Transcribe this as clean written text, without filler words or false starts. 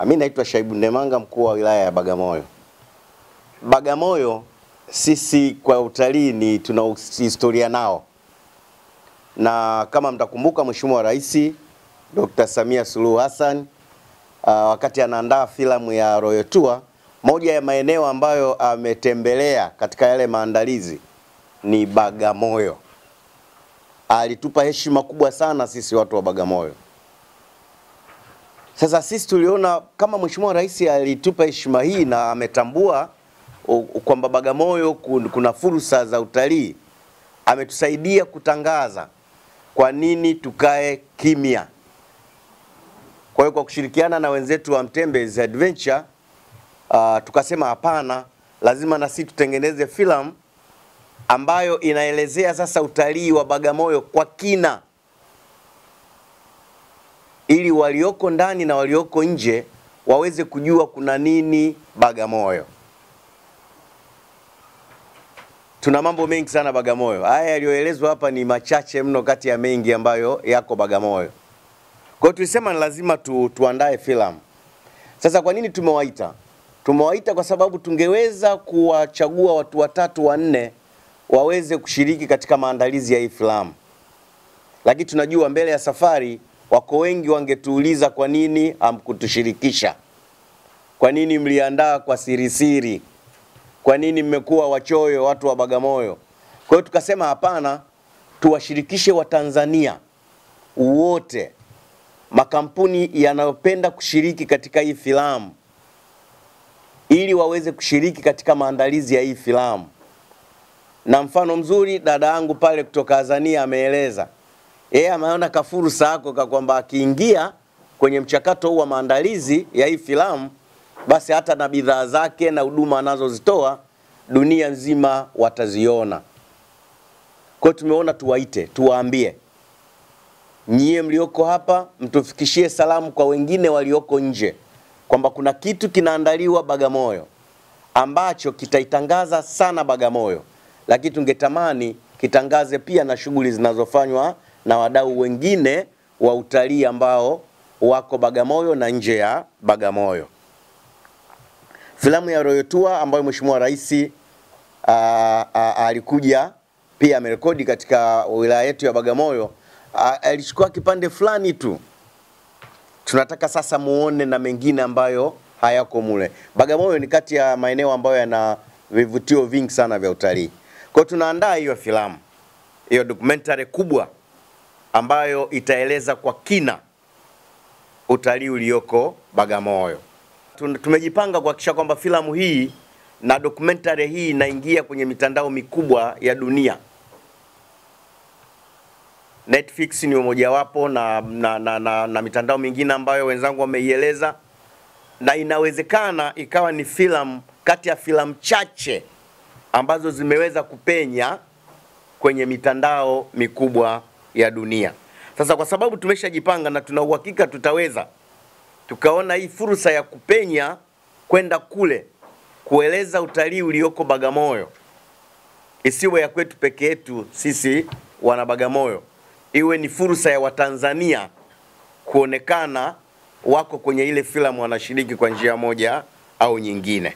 Mimi naitwa Shaibu Ndemanga, mkuu wa wilaya ya Bagamoyo. Bagamoyo sisi kwa utalii tuna historia nao. Na kama mtakumbuka Mheshimiwa Rais Dr. Samia Suluhu Hassan wakati anaandaa filamu ya Royal Tour, moja ya maeneo ambayo ametembelea katika yale maandalizi ni Bagamoyo. Alitupa heshima kubwa sana sisi watu wa Bagamoyo. Sasa sisi tuliona kama Mheshimiwa Rais alitupa heshima hii na ametambua kwamba Bagamoyo kuna fursa za utalii, ametusaidia kutangaza kwa nini tukae kimya. Kwa hiyo kwa kushirikiana na wenzetu wa Mtembezi Adventure tukasema hapana, lazima na sisi tutengeneze filamu ambayo inaelezea sasa utalii wa Bagamoyo kwa kina, ili walioko ndani na walioko nje waweze kujua kuna nini Bagamoyo. Tuna mambo mengi sana Bagamoyo. Haya yaliyoelezwa hapa ni machache mno kati ya mengi ambayo yako Bagamoyo. Kwa hiyo tulisema ni lazima tuandae filamu. Sasa kwa nini tumewaita? Tumewaita kwa sababu tungeweza kuwachagua watu 3 4 waweze kushiriki katika maandalizi ya hii filamu. Lakini tunajua mbele ya safari wako wengi wangetuuliza kwa nini hamkutushirikisha? Kwa nini mliandaa kwa siri? Kwa nini mmekuwa wachoyo watu wa Bagamoyo? Kwa hiyo tukasema hapana, tuwashirikishe Watanzania wote, makampuni yanayopenda kushiriki katika hii filamu, ili waweze kushiriki katika maandalizi ya hii filamu. Na mfano mzuri dada yangu pale kutoka Tanzania ameeleza. Yeye ameona kafursa yako kwamba akiingia kwenye mchakato huu wa maandalizi ya hii filamu, basi hata na bidhaa zake na huduma anazozitoa dunia nzima wataziona. Kwa hiyo tumeona tuwaite, tuwaambie, nyie mlioko hapa mtufikishie salamu kwa wengine walioko nje kwamba kuna kitu kinaandaliwa Bagamoyo ambacho kitaitangaza sana Bagamoyo, lakini tungetamani kitangaze pia na shughuli zinazofanywa na wadau wengine wa utalii ambao wako Bagamoyo na nje ya Bagamoyo. Filamu ya Royal Tour ambayo Mheshimiwa Rais alikuja pia amerekodi katika wilaya yetu ya Bagamoyo, alichukua kipande fulani tu. Tunataka sasa muone na mengine ambayo hayako mule. Bagamoyo ni kati ya maeneo ambayo yana vivutio vingi sana vya utalii. Kwa tunaandaa hiyo filamu, hiyo documentary kubwa ambayo itaeleza kwa kina utalii ulioko Bagamoyo. Tumejipanga kuhakikisha kwamba filamu hii na documentary hii inaingia kwenye mitandao mikubwa ya dunia. Netflix ni mojawapo na mitandao mingine ambayo wenzangu wameieleza, na inawezekana ikawa ni filamu kati ya filamu chache ambazo zimeweza kupenya kwenye mitandao mikubwa ya dunia. Sasa kwa sababu tumeshajipanga na tuna uhakika tutaweza, tukaona hii fursa ya kupenya kwenda kule kueleza utalii ulioko Bagamoyo isiwe ya kwetu peke yetu sisi wana Bagamoyo, iwe ni fursa ya Watanzania kuonekana wako kwenye ile filamu wanashiriki kwa njia moja au nyingine.